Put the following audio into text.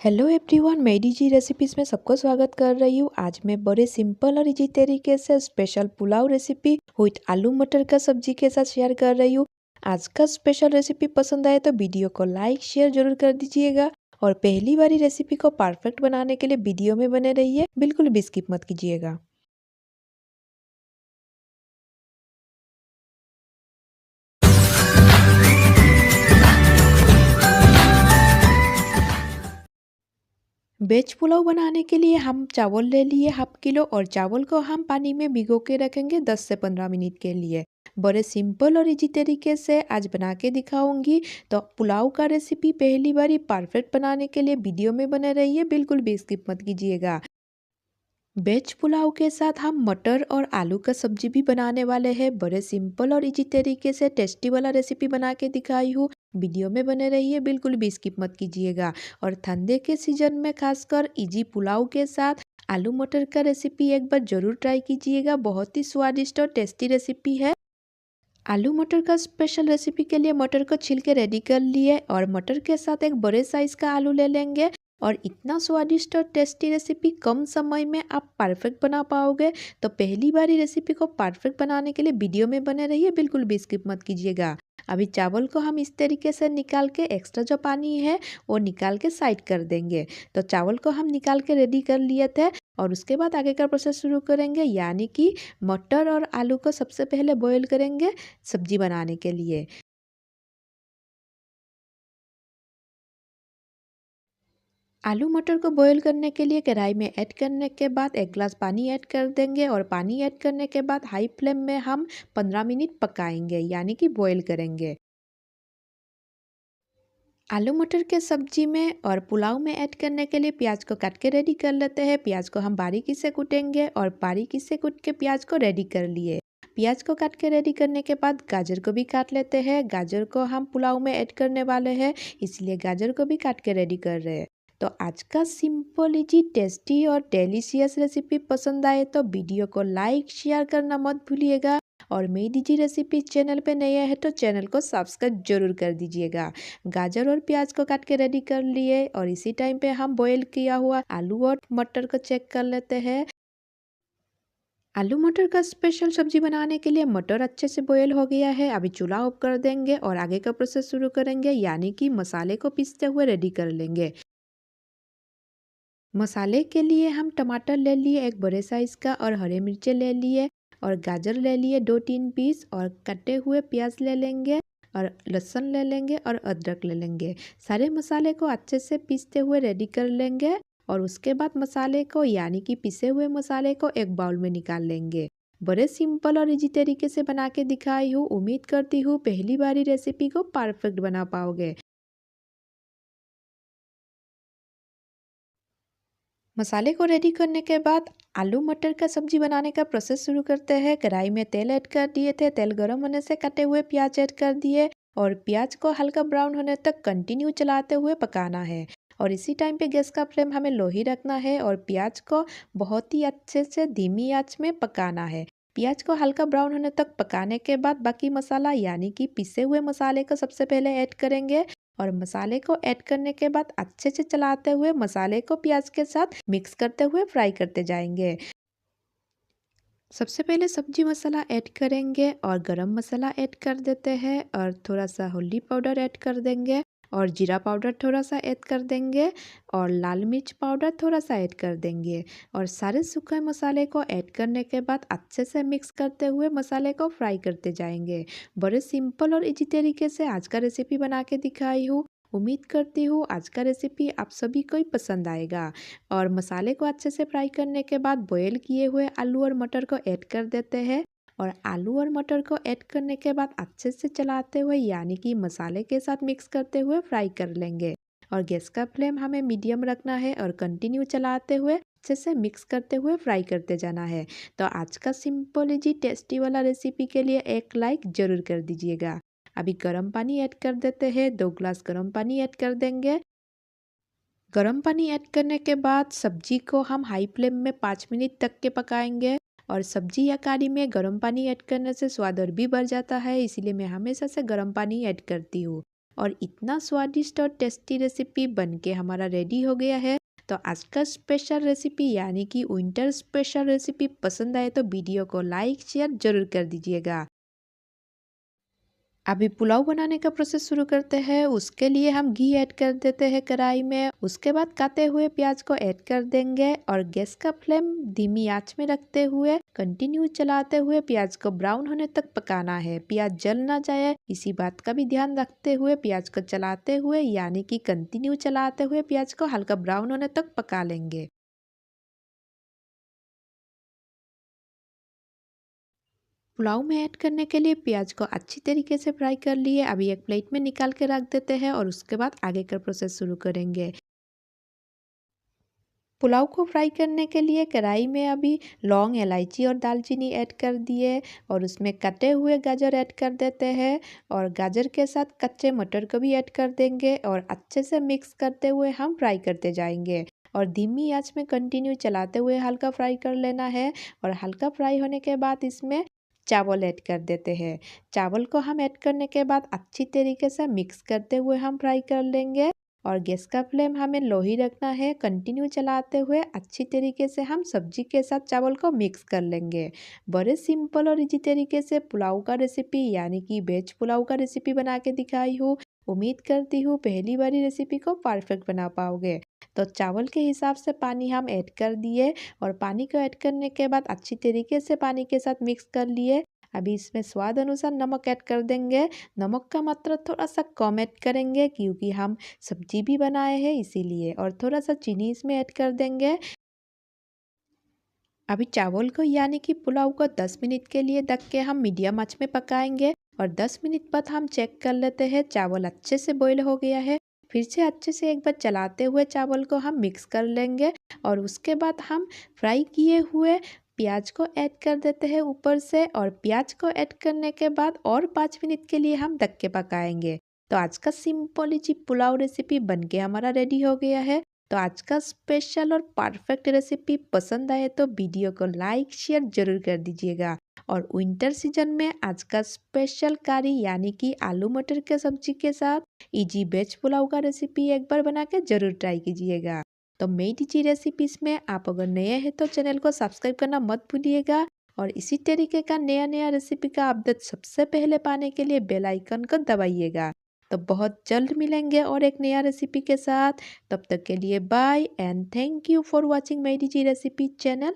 Hello everyone, मैं DG recipes में सबको स्वागत कर रही हूँ। आज मैं बड़े सिंपल और इजी तरीके से स्पेशल पुलाव रेसिपी विथ आलू मटर का सब्जी के साथ शेयर कर रही हूँ। आज का स्पेशल रेसिपी पसंद आए तो वीडियो को लाइक शेयर जरूर कर दीजिएगा और पहली बारी रेसिपी को परफेक्ट बनाने के लिए वीडियो में बने रहिए, बिल्कुल भी स्किप मत कीजिएगा। वेज पुलाव बनाने के लिए हम चावल ले लिए हाफ किलो और चावल को हम पानी में भिगो के रखेंगे 10 से 15 मिनट के लिए। बड़े सिंपल और इजी तरीके से आज बना के दिखाऊंगी। तो पुलाव का रेसिपी पहली बारी परफेक्ट बनाने के लिए वीडियो में बने रहिए, बिल्कुल भी स्किप मत कीजिएगा। वेज पुलाव के साथ हम मटर और आलू का सब्जी भी बनाने वाले हैं। बड़े सिंपल और इजी तरीके से टेस्टी वाला रेसिपी बना के दिखाई हूँ। वीडियो में बने रहिए, बिल्कुल भी स्किप मत कीजिएगा। और ठंडे के सीजन में खासकर इजी पुलाव के साथ आलू मटर का रेसिपी एक बार जरूर ट्राई कीजिएगा। बहुत ही स्वादिष्ट और टेस्टी रेसिपी है। आलू मटर का स्पेशल रेसिपी के लिए मटर को छील के रेडी कर लिए और मटर के साथ एक बड़े साइज का आलू ले लेंगे। और इतना स्वादिष्ट और टेस्टी रेसिपी कम समय में आप परफेक्ट बना पाओगे। तो पहली बारी रेसिपी को परफेक्ट बनाने के लिए वीडियो में बने रहिए, बिल्कुल भी स्किप मत कीजिएगा। अभी चावल को हम इस तरीके से निकाल के एक्स्ट्रा जो पानी है वो निकाल के साइड कर देंगे। तो चावल को हम निकाल के रेडी कर लिए थे और उसके बाद आगे का प्रोसेस शुरू करेंगे, यानी कि मटर और आलू को सबसे पहले बॉईल करेंगे सब्जी बनाने के लिए। आलू मटर को बॉईल करने के लिए कढ़ाई में ऐड करने के बाद एक गिलास पानी ऐड कर देंगे और पानी ऐड करने के बाद हाई फ्लेम में हम 15 मिनट पकाएंगे, यानी कि बॉईल करेंगे। आलू मटर के सब्जी में और पुलाव में ऐड करने के लिए प्याज को काट के रेडी कर लेते हैं। प्याज को हम बारीकी से कूटेंगे और बारीकी से कूट के प्याज को रेडी कर लिए। प्याज को काट के रेडी करने के बाद गाजर को भी काट लेते हैं। गाजर को हम पुलाव में ऐड करने वाले हैं, इसलिए गाजर को भी काट के रेडी कर रहे हैं। तो आज का सिंपल इजी टेस्टी और डेलीशियस रेसिपी पसंद आए तो वीडियो को लाइक शेयर करना मत भूलिएगा। और मेरी डीजी रेसिपी चैनल पे नए हैं तो चैनल को सब्सक्राइब जरूर कर दीजिएगा। गाजर और प्याज को काट के रेडी कर लिए और इसी टाइम पे हम बॉईल किया हुआ आलू और मटर को चेक कर लेते हैं। आलू मटर का स्पेशल सब्जी बनाने के लिए मटर अच्छे से बॉयल हो गया है। अभी चूल्हा ऑफ कर देंगे और आगे का प्रोसेस शुरू करेंगे, यानी कि मसाले को पीसते हुए रेडी कर लेंगे। मसाले के लिए हम टमाटर ले लिए एक बड़े साइज का और हरे मिर्चे ले लिए और गाजर ले लिए 2-3 पीस और कटे हुए प्याज ले लेंगे और लहसुन ले लेंगे और अदरक ले लेंगे। सारे मसाले को अच्छे से पीसते हुए रेडी कर लेंगे और उसके बाद मसाले को, यानी कि पिसे हुए मसाले को एक बाउल में निकाल लेंगे। बड़े सिंपल और इजी तरीके से बना के दिखाई हूँ। उम्मीद करती हूँ पहली बारी रेसिपी को परफेक्ट बना पाओगे। मसाले को रेडी करने के बाद आलू मटर का सब्जी बनाने का प्रोसेस शुरू करते हैं। कढ़ाई में तेल ऐड कर दिए थे। तेल गर्म होने से कटे हुए प्याज ऐड कर दिए और प्याज को हल्का ब्राउन होने तक कंटिन्यू चलाते हुए पकाना है। और इसी टाइम पे गैस का फ्लेम हमें लो ही रखना है और प्याज को बहुत ही अच्छे से धीमी आंच में पकाना है। प्याज को हल्का ब्राउन होने तक पकाने के बाद बाकी मसाला, यानी कि पिसे हुए मसाले को सबसे पहले ऐड करेंगे और मसाले को ऐड करने के बाद अच्छे से चलाते हुए मसाले को प्याज के साथ मिक्स करते हुए फ्राई करते जाएंगे। सबसे पहले सब्जी मसाला ऐड करेंगे और गरम मसाला ऐड कर देते हैं और थोड़ा सा हल्दी पाउडर ऐड कर देंगे और जीरा पाउडर थोड़ा सा ऐड कर देंगे और लाल मिर्च पाउडर थोड़ा सा ऐड कर देंगे। और सारे सूखे मसाले को ऐड करने के बाद अच्छे से मिक्स करते हुए मसाले को फ्राई करते जाएंगे। बड़े सिंपल और इजी तरीके से आज का रेसिपी बना के दिखाई हूँ। उम्मीद करती हूँ आज का रेसिपी आप सभी को ही पसंद आएगा। और मसाले को अच्छे से फ्राई करने के बाद बॉयल किए हुए आलू और मटर को ऐड कर देते हैं और आलू और मटर को ऐड करने के बाद अच्छे से चलाते हुए, यानी कि मसाले के साथ मिक्स करते हुए फ्राई कर लेंगे। और गैस का फ्लेम हमें मीडियम रखना है और कंटिन्यू चलाते हुए अच्छे से मिक्स करते हुए फ्राई करते जाना है। तो आज का सिंपल इजी टेस्टी वाला रेसिपी के लिए एक लाइक जरूर कर दीजिएगा। अभी गर्म पानी ऐड कर देते हैं। 2 गिलास गर्म पानी ऐड कर देंगे। गर्म पानी ऐड करने के बाद सब्जी को हम हाई फ्लेम में 5 मिनट तक के पकाएंगे। और सब्जी या कढ़ी में गर्म पानी ऐड करने से स्वाद और भी बढ़ जाता है, इसीलिए मैं हमेशा से गर्म पानी ऐड करती हूँ। और इतना स्वादिष्ट और टेस्टी रेसिपी बनके हमारा रेडी हो गया है। तो आज का स्पेशल रेसिपी यानी कि विंटर स्पेशल रेसिपी पसंद आए तो वीडियो को लाइक शेयर जरूर कर दीजिएगा। अभी पुलाव बनाने का प्रोसेस शुरू करते हैं। उसके लिए हम घी ऐड कर देते हैं कढ़ाई में। उसके बाद काटे हुए प्याज को ऐड कर देंगे और गैस का फ्लेम धीमी आंच में रखते हुए कंटिन्यू चलाते हुए प्याज को ब्राउन होने तक पकाना है। प्याज जल ना जाए इसी बात का भी ध्यान रखते हुए प्याज को चलाते हुए यानी कि कंटिन्यू चलाते हुए प्याज को हल्का ब्राउन होने तक पका लेंगे। पुलाव में ऐड करने के लिए प्याज को अच्छी तरीके से फ्राई कर लिए। अभी एक प्लेट में निकाल के रख देते हैं और उसके बाद आगे का प्रोसेस शुरू करेंगे। पुलाव को फ्राई करने के लिए कढ़ाई में अभी लौंग, इलायची और दालचीनी ऐड कर दिए और उसमें कटे हुए गाजर ऐड कर देते हैं और गाजर के साथ कच्चे मटर को भी ऐड कर देंगे और अच्छे से मिक्स करते हुए हम फ्राई करते जाएंगे और धीमी आंच में कंटिन्यू चलाते हुए हल्का फ्राई कर लेना है। और हल्का फ्राई होने के बाद इसमें चावल ऐड कर देते हैं। चावल को हम ऐड करने के बाद अच्छी तरीके से मिक्स करते हुए हम फ्राई कर लेंगे और गैस का फ्लेम हमें लो ही रखना है। कंटिन्यू चलाते हुए अच्छी तरीके से हम सब्जी के साथ चावल को मिक्स कर लेंगे। बड़े सिंपल और इजी तरीके से पुलाव का रेसिपी यानी कि वेज पुलाव का रेसिपी बना के दिखाई हूँ। उम्मीद करती हूँ पहली बारी रेसिपी को परफेक्ट बना पाओगे। तो चावल के हिसाब से पानी हम ऐड कर दिए और पानी को ऐड करने के बाद अच्छी तरीके से पानी के साथ मिक्स कर लिए। अभी इसमें स्वाद अनुसार नमक ऐड कर देंगे। नमक का मात्रा थोड़ा सा कम ऐड करेंगे क्योंकि हम सब्जी भी बनाए हैं इसीलिए, और थोड़ा सा चीनी इसमें ऐड कर देंगे। अभी चावल को यानी कि पुलाव को 10 मिनट के लिए ढक के हम मीडियम आंच में पकाएंगे और 10 मिनट बाद हम चेक कर लेते हैं चावल अच्छे से बॉईल हो गया है। फिर से अच्छे से एक बार चलाते हुए चावल को हम मिक्स कर लेंगे और उसके बाद हम फ्राई किए हुए प्याज को ऐड कर देते हैं ऊपर से और प्याज को ऐड करने के बाद और 5 मिनट के लिए हम ढक के पकाएंगे। तो आज का सिंपल इजी पुलाव रेसिपी बनके हमारा रेडी हो गया है। तो आज का स्पेशल और परफेक्ट रेसिपी पसंद आए तो वीडियो को लाइक शेयर जरूर कर दीजिएगा। और विंटर सीजन में आज का स्पेशल करी यानी कि आलू मटर के सब्जी के साथ इजी वेज पुलाव का रेसिपी एक बार बना के जरूर ट्राई कीजिएगा। तो मेरी इजी रेसिपीज में आप अगर नए हैं तो चैनल को सब्सक्राइब करना मत भूलिएगा और इसी तरीके का नया नया रेसिपी का अपडेट सबसे पहले पाने के लिए बेल आइकन को दबाइएगा। तो बहुत जल्द मिलेंगे और एक नया रेसिपी के साथ। तब तक के लिए bye and thank you for watching my DG recipe channel.